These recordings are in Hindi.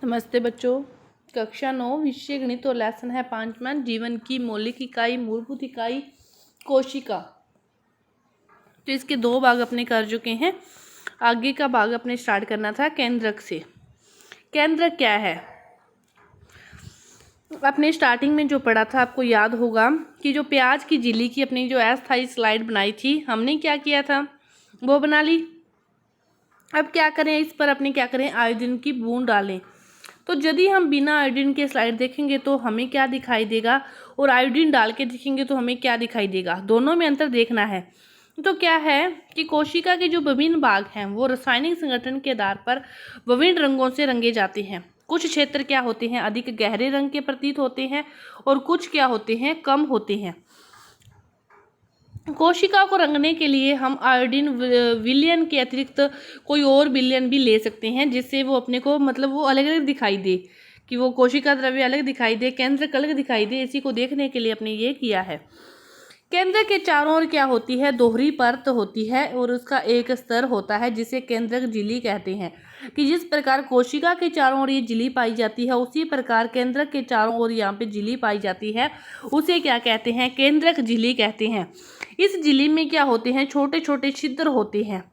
नमस्ते बच्चों। कक्षा 9 विषय गणित और लेसन है 5वां, जीवन की मौलिक इकाई, मूलभूत इकाई कोशिका। तो इसके 2 भाग अपने कर चुके हैं। आगे का भाग अपने स्टार्ट करना था केंद्रक से। केंद्रक क्या है? अपने स्टार्टिंग में जो पढ़ा था आपको याद होगा कि जो प्याज की झिल्ली की अपनी जो अस्थायी स्लाइड बनाई थी, हमने क्या किया था, वो बना ली। अब क्या करें, इस पर अपने क्या करें, आयोडीन की बूंद डालें। तो यदि हम बिना आयोडीन के स्लाइड देखेंगे तो हमें क्या दिखाई देगा, और आयोडीन डाल के देखेंगे तो हमें क्या दिखाई देगा, दोनों में अंतर देखना है। तो क्या है कि कोशिका के जो विभिन्न भाग हैं वो रासायनिक संगठन के आधार पर विभिन्न रंगों से रंगे जाते हैं। कुछ क्षेत्र क्या होते हैं, अधिक गहरे रंग के प्रतीत होते हैं, और कुछ क्या होते हैं, कम होते हैं। कोशिका को रंगने के लिए हम आयोडीन विलयन के अतिरिक्त कोई और विलयन भी ले सकते हैं, जिससे वो अपने को मतलब वो अलग अलग दिखाई दे, कि वो कोशिका द्रव्य अलग दिखाई दे, केंद्रक अलग दिखाई दे। इसी को देखने के लिए अपने ये किया है। केंद्र के चारों ओर क्या होती है, दोहरी परत होती है, और उसका एक स्तर होता है जिसे केंद्रक झिल्ली कहते हैं। कि जिस प्रकार कोशिका के चारों ओर ये झिल्ली पाई जाती है, उसी प्रकार केंद्रक के चारों ओर यहाँ पे झिल्ली पाई जाती है, उसे क्या कहते हैं, केंद्रक झिल्ली कहते हैं। इस झिल्ली में क्या होते हैं, छोटे छोटे छिद्र होते हैं।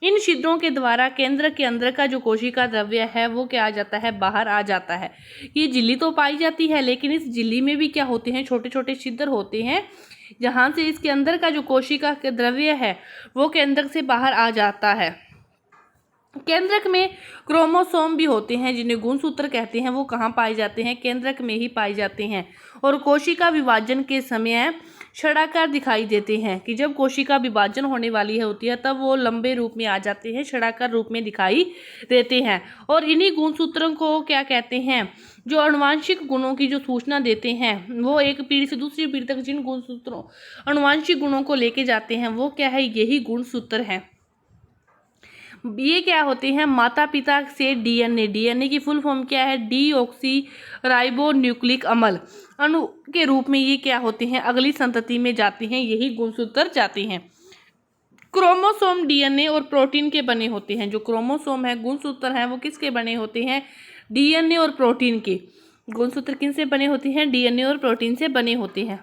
इन छिद्रों के द्वारा केंद्र के अंदर का जो कोशिका द्रव्य है वो क्या आ जाता है, बाहर आ जाता है। ये झिल्ली तो पाई जाती है, लेकिन इस झिल्ली में भी क्या होते हैं, छोटे छोटे छिद्र होते हैं, जहां से इसके अंदर का जो कोशिका के द्रव्य है वो केंद्रक से बाहर आ जाता है। केंद्रक में क्रोमोसोम भी होते हैं, जिन्हें गुणसूत्र कहते हैं। वो कहाँ पाए जाते हैं, केंद्रक में ही पाए जाते हैं। और कोशिका विभाजन के समय छड़ाकार दिखाई देते हैं, कि जब कोशिका विभाजन होने वाली होती है तब वो लंबे रूप में आ जाते हैं, छड़ाकार रूप में दिखाई देते हैं। और इन्हीं गुणसूत्रों को क्या कहते हैं, जो आनुवांशिक गुणों की जो सूचना देते हैं, वो एक पीढ़ी से दूसरी पीढ़ी तक जिन गुणसूत्रों आनुवांशिक गुणों को लेके जाते हैं वो क्या है, यही गुणसूत्र हैं। ये क्या होते हैं, माता पिता से डीएनए। डीएनए की फुल फॉर्म क्या है, डीऑक्सी राइबो न्यूक्लिक अम्ल अणु के रूप में ये क्या होते हैं, अगली संतति में जाते हैं, यही गुणसूत्र जाते हैं। क्रोमोसोम डीएनए और प्रोटीन के बने होते हैं। जो क्रोमोसोम है, गुणसूत्र हैं, वो किसके बने होते हैं, डीएनए और प्रोटीन के। गुणसूत्र किन से बने होते हैं, डीएनए और प्रोटीन से बने होते हैं।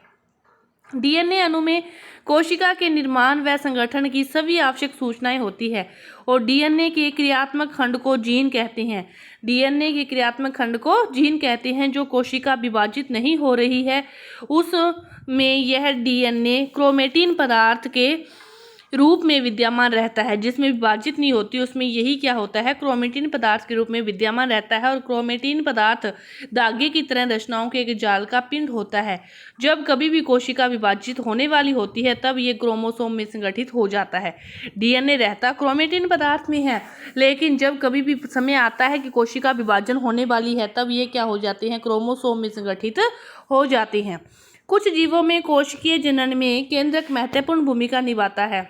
डीएनए अणु में कोशिका के निर्माण व संगठन की सभी आवश्यक सूचनाएं होती है, और डीएनए के क्रियात्मक खंड को जीन कहते हैं। डीएनए के क्रियात्मक खंड को जीन कहते हैं। जो कोशिका विभाजित नहीं हो रही है उसमें यह डीएनए क्रोमेटिन पदार्थ के रूप में विद्यमान रहता है। जिसमें विभाजित नहीं होती उसमें यही क्या होता है, क्रोमेटिन पदार्थ के रूप में विद्यमान रहता है। और क्रोमेटिन पदार्थ धागे की तरह रचनाओं के एक जाल का पिंड होता है। जब कभी भी कोशिका विभाजित होने वाली होती है तब ये क्रोमोसोम में संगठित हो जाता है। डीएनए रहता क्रोमेटिन पदार्थ में है, लेकिन जब कभी भी समय आता है कि कोशिका विभाजन होने वाली है तब ये क्या हो जाते हैं, क्रोमोसोम में संगठित हो जाते हैं। कुछ जीवों में कोशिकीय जनन में केंद्रक महत्वपूर्ण भूमिका निभाता है।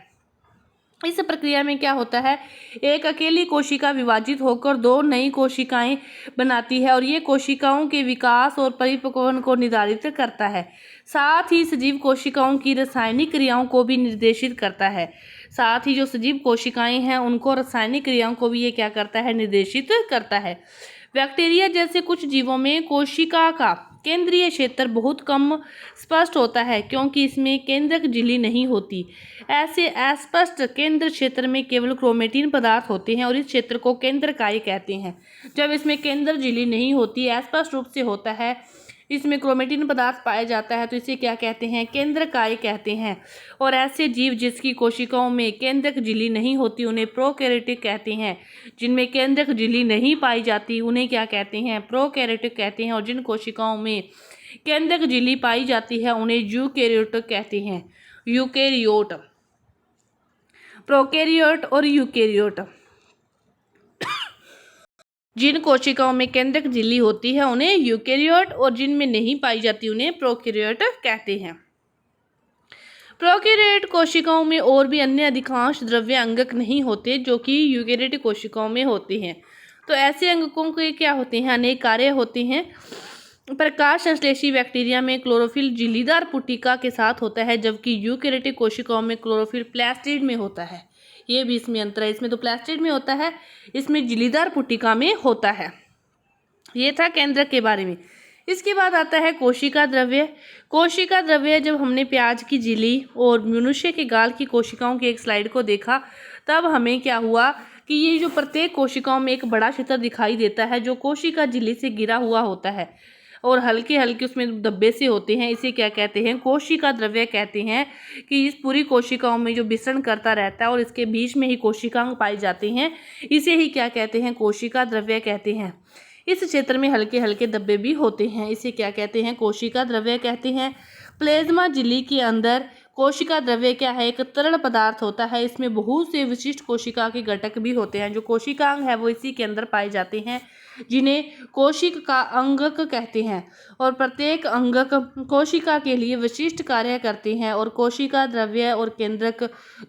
इस प्रक्रिया में क्या होता है, एक अकेली कोशिका विभाजित होकर 2 नई कोशिकाएं बनाती है, और ये कोशिकाओं के विकास और परिपक्वन को निर्धारित करता है। साथ ही सजीव कोशिकाओं की रासायनिक क्रियाओं को भी निर्देशित करता है। साथ ही जो सजीव कोशिकाएं हैं उनको रासायनिक क्रियाओं को भी ये क्या करता है, निर्देशित करता है। बैक्टीरिया जैसे कुछ जीवों में कोशिका का केंद्रीय क्षेत्र बहुत कम स्पष्ट होता है, क्योंकि इसमें केंद्रक झिल्ली नहीं होती। ऐसे अस्पष्ट केंद्र क्षेत्र में केवल क्रोमेटिन पदार्थ होते हैं, और इस क्षेत्र को केंद्रकाय कहते हैं। जब इसमें केंद्र झिल्ली नहीं होती, अस्पष्ट रूप से होता है, इसमें क्रोमेटिन पदार्थ पाया जाता है, तो इसे क्या कहते हैं, केंद्रकाय कहते हैं। और ऐसे जीव जिसकी कोशिकाओं में केंद्रक झिल्ली नहीं होती उन्हें प्रोकैरियोटिक कहते हैं। जिनमें केंद्रक झिल्ली नहीं पाई जाती उन्हें क्या कहते हैं, प्रोकैरियोटिक कहते हैं। और जिन कोशिकाओं में केंद्रक झिल्ली पाई जाती है उन्हें यूकैरियोटिक कहते हैं। यूकैरियोट, प्रोकैरियोट और यूकैरियोट। जिन कोशिकाओं में केंद्रक झिल्ली होती है उन्हें यूकैरियोट, और जिनमें नहीं पाई जाती उन्हें प्रोकैरियोट कहते हैं। प्रोकैरियोट कोशिकाओं में और भी अन्य अधिकांश द्रव्य अंगक नहीं होते जो कि यूकैरियोटिक कोशिकाओं में होते हैं। तो ऐसे अंगकों के क्या होते हैं, अनेक कार्य होते हैं। प्रकाश संश्लेषी बैक्टीरिया में क्लोरोफिल झिल्लीदार पुटिका के साथ होता है, जबकि यूकैरियोटिक कोशिकाओं में क्लोरोफिल प्लास्टिड में होता है। ये भी इसमें अंतर है, इसमें तो प्लास्टिड में होता है, इसमें झिल्लीदार पुटिका में होता है। ये था केंद्रक के बारे में। इसके बाद आता है कोशिका द्रव्य। कोशिका द्रव्य, जब हमने प्याज की झिल्ली और मनुष्य के गाल की कोशिकाओं की एक स्लाइड को देखा, तब हमें क्या हुआ कि ये जो प्रत्येक कोशिकाओं में एक बड़ा क्षेत्र दिखाई देता है जो कोशिका झिल्ली से घिरा हुआ होता है और हल्के हल्के उसमें धब्बे से होते हैं। इसे क्या कहते हैं? कोशिका द्रव्य कहते हैं। कि इस पूरी कोशिकाओं में जो विसरण करता रहता है और इसके बीच में ही कोशिकांग पाए जाते हैं, इसे ही क्या कहते हैं? कोशिका द्रव्य कहते हैं। इस क्षेत्र में हल्के हल्के धब्बे भी होते हैं, इसे क्या कहते हैं? कोशिका द्रव्य कहते हैं। प्लाज्मा झिल्ली के अंदर कोशिका द्रव्य क्या है? एक तरल पदार्थ होता है। इसमें बहुत से विशिष्ट कोशिका के घटक भी होते हैं। जो कोशिकांग है वो इसी के अंदर पाए जाते हैं, जिन्हें कोशिका अंगक कहते हैं। और प्रत्येक अंगक कोशिका के लिए विशिष्ट कार्य करते हैं और कोशिका द्रव्य और केंद्रक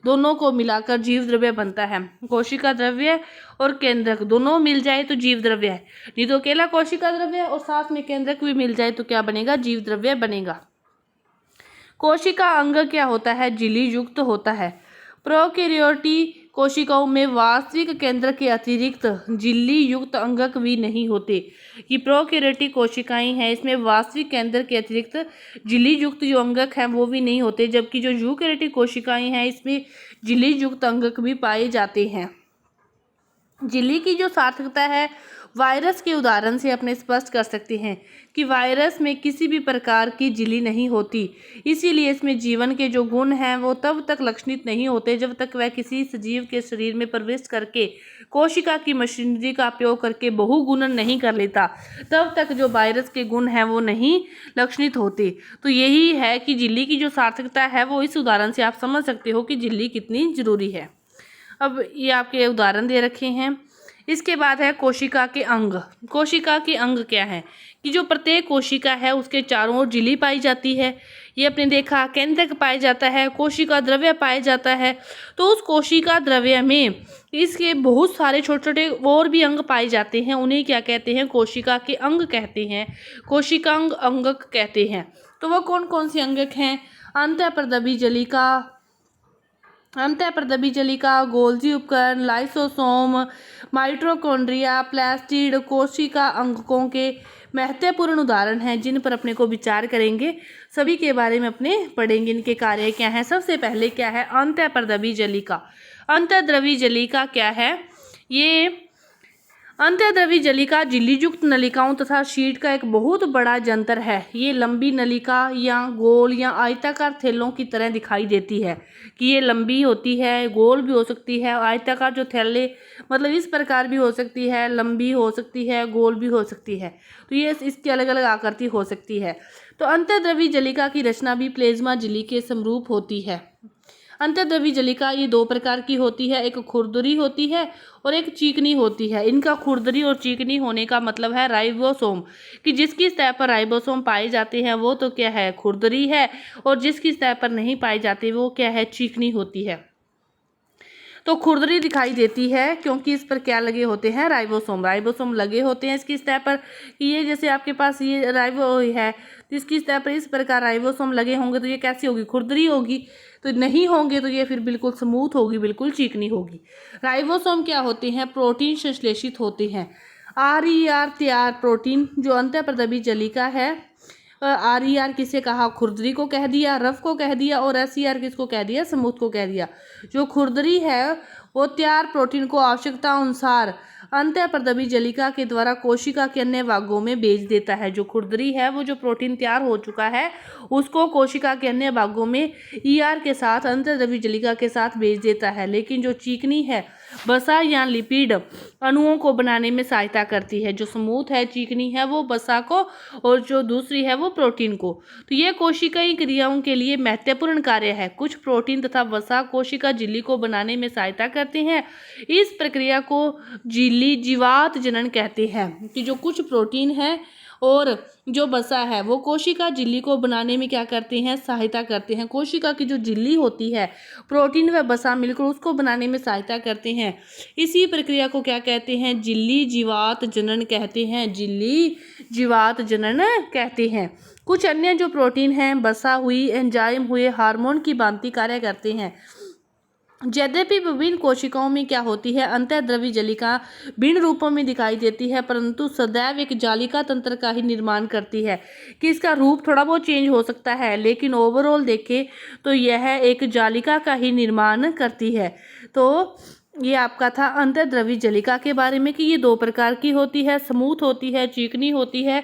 दोनों को मिलाकर जीव द्रव्य बनता है। कोशिका द्रव्य और केंद्रक दोनों मिल जाए तो जीव द्रव्य है, नहीं तो अकेला कोशिका द्रव्य और साथ में केंद्रक भी मिल जाए तो क्या बनेगा? जीव द्रव्य बनेगा। कोशिका अंग क्या होता है? झिल्ली युक्त होता है। प्रोकैरियोटिक कोशिकाओं में वास्तविक केंद्र के अतिरिक्त झिल्ली युक्त अंगक भी नहीं होते। कि प्रोकैरियोटिक कोशिकाएं हैं, इसमें वास्तविक केंद्र के अतिरिक्त झिल्ली युक्त जो अंगक हैं वो भी नहीं होते, जबकि जो यूकैरियोटिक कोशिकाएं हैं इसमें झिल्ली युक्त अंगक भी पाए जाते हैं। झिल्ली की जो सार्थकता है वायरस के उदाहरण से अपने स्पष्ट कर सकते हैं कि वायरस में किसी भी प्रकार की झिल्ली नहीं होती, इसीलिए इसमें जीवन के जो गुण हैं वो तब तक लक्षणित नहीं होते जब तक वह किसी सजीव के शरीर में प्रवेश करके कोशिका की मशीनरी का उपयोग करके बहुगुणन नहीं कर लेता, तब तक जो वायरस के गुण हैं वो नहीं लक्षणित होते। तो यही है कि झिल्ली की जो सार्थकता है वो इस उदाहरण से आप समझ सकते हो कि झिल्ली कितनी जरूरी है। अब ये आपके उदाहरण दे रखे हैं। इसके बाद है कोशिका के अंग। कोशिका के अंग क्या है? कि जो प्रत्येक कोशिका है उसके चारों ओर झिल्ली पाई जाती है। ये आपने देखा, केंद्रक पाया जाता है, कोशिका द्रव्य पाया जाता है। तो उस कोशिका द्रव्य में इसके बहुत सारे छोटे छोटे और भी अंग पाए जाते हैं, उन्हें क्या कहते हैं? कोशिका के अंग कहते हैं, कोशिकांग अंगक कहते हैं। तो वह कौन कौन से अंगक हैं? अंतःप्रदबी जलिका, अंतःप्रदबी जलिका, गोल्जी उपकरण, लाइसोसोम, माइटोकॉन्ड्रिया, प्लास्टिड कोशिका अंगकों के महत्वपूर्ण उदाहरण हैं जिन पर अपने को विचार करेंगे। सभी के बारे में अपने पढ़ेंगे, इनके कार्य क्या हैं। सबसे पहले क्या है? अंतःप्रदबी जलिका। अंतःद्रवी जलिका क्या है? ये अंतःद्रवी जलिका झिल्ली युक्त नलिकाओं तथा शीट का एक बहुत बड़ा जंतर है। ये लंबी नलिका या गोल या आयताकार थैलों की तरह दिखाई देती है। कि ये लंबी होती है, गोल भी हो सकती है, आयताकार जो थैले मतलब इस प्रकार भी हो सकती है, लंबी हो सकती है, गोल भी हो सकती है। तो ये इसकी अलग अलग आकृति हो सकती है। तो अंतःद्रवी जलिका की रचना भी प्लाज्मा झिल्ली के समरूप होती है। अंतःद्रवी जलिका ये दो प्रकार की होती है, एक खुरदरी होती है और एक चीकनी होती है। इनका खुरदरी और चीकनी होने का मतलब है राइबोसोम, कि जिसकी सतह पर राइबोसोम पाए जाते हैं वो तो क्या है? खुरदरी है, और जिसकी सतह पर नहीं पाए जाते वो क्या है? चीकनी होती है। तो खुरदरी दिखाई देती है क्योंकि इस पर क्या लगे होते हैं? राइबोसोम। राइबोसोम लगे होते हैं इसकी सतह पर। कि ये जैसे आपके पास ये राइबो है तो इसकी सतह पर इस प्रकार राइबोसोम लगे होंगे तो ये कैसी होगी? खुरदरी होगी। तो नहीं होंगे तो ये फिर बिल्कुल स्मूथ होगी, बिल्कुल चिकनी होगी। राइबोसोम क्या होते हैं? प्रोटीन संश्लेषित होते हैं। RER तैयार प्रोटीन जो अंतःप्रदबी जलिका है। RER किसे कहा? खुरदरी को कह दिया, रफ को कह दिया, और SER किसको कह दिया? स्मूथ को कह दिया। जो खुरदरी है वो तैयार प्रोटीन को आवश्यकता अनुसार अंतःप्रदबी जलिका के द्वारा कोशिका के अन्य भागों में भेज देता है। जो खुरदरी है वो जो प्रोटीन तैयार हो चुका है उसको कोशिका के अन्य भागों में ER के साथ अंतःद्रवी जलिका के साथ भेज देता है। लेकिन जो चीकनी है वसा या लिपिड अणुओं को बनाने में सहायता करती है। जो स्मूथ है, चीकनी है, वो वसा को, और जो दूसरी है वो प्रोटीन को। तो ये कोशिकाई क्रियाओं के लिए महत्वपूर्ण कार्य है। कुछ प्रोटीन तथा वसा कोशिका झिल्ली को बनाने में सहायता करते हैं। इस प्रक्रिया को झिल्ली जीवात जनन कहते हैं। कि जो कुछ प्रोटीन है और जो वसा है वो कोशिका झिल्ली को बनाने में क्या करते हैं? सहायता करते हैं। कोशिका की जो झिल्ली होती है प्रोटीन व वसा मिलकर उसको बनाने में सहायता करते हैं। इसी प्रक्रिया को क्या कहते हैं? झिल्ली जीवात जनन कहते हैं। झिल्ली जीवात जनन कहते हैं। कुछ अन्य जो प्रोटीन हैं, वसा हुई, एंजाइम हुए, हार्मोन की भांति कार्य करते हैं। यद्यपि विभिन्न कोशिकाओं में क्या होती है, अंतःद्रवी जालिका भिन्न रूपों में दिखाई देती है, परंतु सदैव एक जालिका तंत्र का ही निर्माण करती है कि इसका रूप थोड़ा बहुत चेंज हो सकता है, लेकिन ओवरऑल देखें तो यह एक जालिका का ही निर्माण करती है। तो ये आपका था अंतःद्रवी जालिका के बारे में कि ये दो प्रकार की होती है, स्मूथ होती है, चिकनी होती है।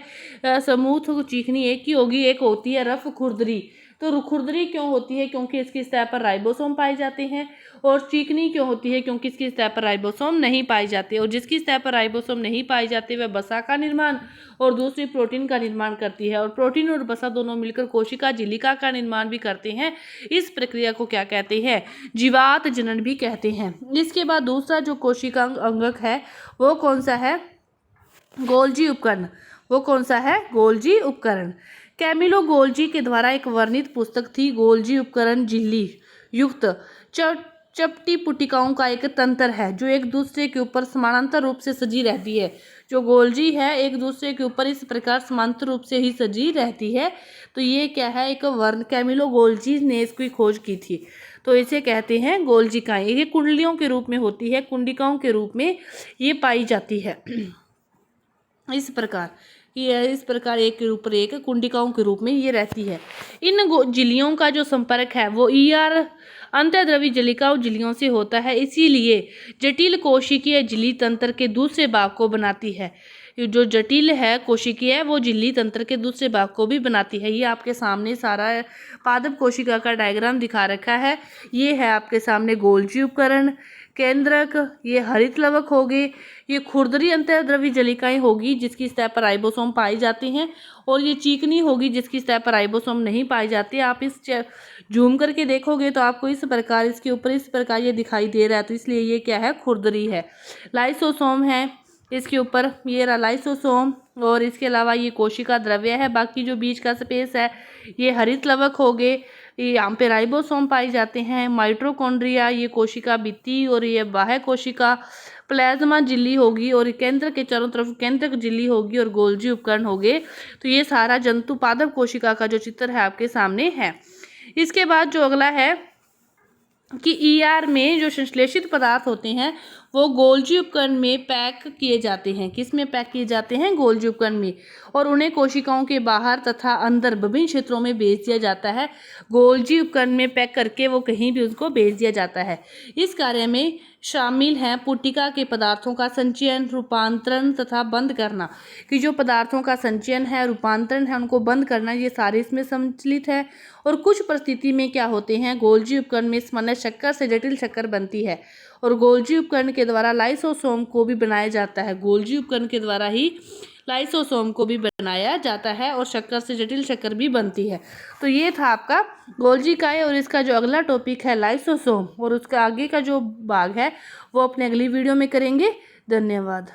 स्मूथ चिकनी एक ही होगी, एक होती है रफ खुरदरी। तो खुरदरी क्यों होती है? क्योंकि इसकी सतह पर राइबोसोम पाए जाते हैं। और चिकनी क्यों होती है? क्योंकि इसकी सतह पर राइबोसोम नहीं पाए जाते। और जिसकी सतह पर राइबोसोम नहीं पाए जाते वह वसा का निर्माण और दूसरी प्रोटीन का निर्माण करती है। और प्रोटीन और वसा दोनों मिलकर कोशिका झिल्लिका का निर्माण भी करते हैं। इस प्रक्रिया को क्या कहते हैं? जीवात जनन भी कहते हैं। इसके बाद दूसरा जो कोशिका अंगक है वो कौन सा है? गोल्जी उपकरण। वो कौन सा है? गोल्जी उपकरण। कैमिलो गोल्जी के द्वारा एक वर्णित पुस्तक थी गोल्जी उपकरण झिल्ली युक्त चपटी पुटिकाओं का एक तंत्र है जो एक दूसरे के ऊपर समानांतर रूप से सजी रहती है। जो गोल्जी है एक दूसरे के ऊपर इस प्रकार समांतर रूप से ही सजी रहती है। तो ये क्या है? एक वर्ण कैमिलो गोल्जी ने इसकी खोज की थी। तो इसे कहते हैं गोल्जिकाएं। ये कुंडलियों के रूप में होती है, कुंडिकाओं के रूप में ये पाई जाती है। इस प्रकार एक के ऊपर एक कुंडिकाओं के रूप में ये रहती है। इन झिल्लियों का जो संपर्क है वो अंतःद्रवी जालिका और झिल्लियों से होता है, इसीलिए जटिल कोशिकीय झिल्ली तंत्र के दूसरे भाग को बनाती है। जो जटिल है कोशिकीय वो झिल्ली तंत्र के दूसरे भाग को भी बनाती है। ये आपके सामने सारा पादप कोशिका का डायग्राम दिखा रखा है। ये है आपके सामने गोल्जी उपकरण, केंद्रक, ये हरित लवक हो गए, ये खुरदरी अंतःद्रवी जालिकाएं होगी जिसकी सतह पर राइबोसोम पाए जाते हैं, और ये चीकनी होगी जिसकी सतह पर राइबोसोम नहीं पाए जाते। आप इस जूम करके देखोगे तो आपको इस प्रकार इसके ऊपर इस प्रकार ये दिखाई दे रहा है, तो इसलिए ये क्या है? खुरदरी है। लाइसोसोम है इसके ऊपर, ये रहा लाइसोसोम। और इसके अलावा ये कोशिका द्रव्य है, बाकी जो बीच का स्पेस है ये हरित लवक हो गए, यहाँ पे राइबोसोम पाए जाते हैं। माइटोकॉन्ड्रिया ये कोशिका भित्ति, और ये बाह्य कोशिका प्लाज्मा झिल्ली होगी, और केंद्र के चारों तरफ केंद्रक झिल्ली होगी, और गोल्जी उपकरण हो गए। तो ये सारा जंतु पादप कोशिका का जो चित्र है आपके सामने है। इसके बाद जो अगला है कि ईआर में जो संश्लेषित पदार्थ होते हैं वो गोल्जी उपकरण में पैक किए जाते हैं। किस में पैक किए जाते हैं? गोल्जी उपकरण में। और उन्हें कोशिकाओं के बाहर तथा अंदर विभिन्न क्षेत्रों में भेज दिया जाता है। गोल्जी उपकरण में पैक करके वो कहीं भी उसको भेज दिया जाता है। इस कार्य में शामिल हैं पुटिका के पदार्थों का संचयन, रूपांतरण तथा बंद करना। कि जो पदार्थों का संचयन है, रूपांतरण है, उनको बंद करना, ये सारे इसमें सम्मिलित है। और कुछ परिस्थिति में क्या होते हैं? गोल्जी उपकरण में सामान्य शक्कर से जटिल शक्कर बनती है, और गोल्जी उपकरण के द्वारा लाइसोसोम को भी बनाया जाता है। गोल्जी उपकरण के द्वारा ही लाइसोसोम को भी बनाया जाता है, और शक्कर से जटिल शक्कर भी बनती है। तो ये था आपका गोल्जिकाएं, और इसका जो अगला टॉपिक है लाइसोसोम, और उसका आगे का जो भाग है वो अपने अगली वीडियो में करेंगे। धन्यवाद।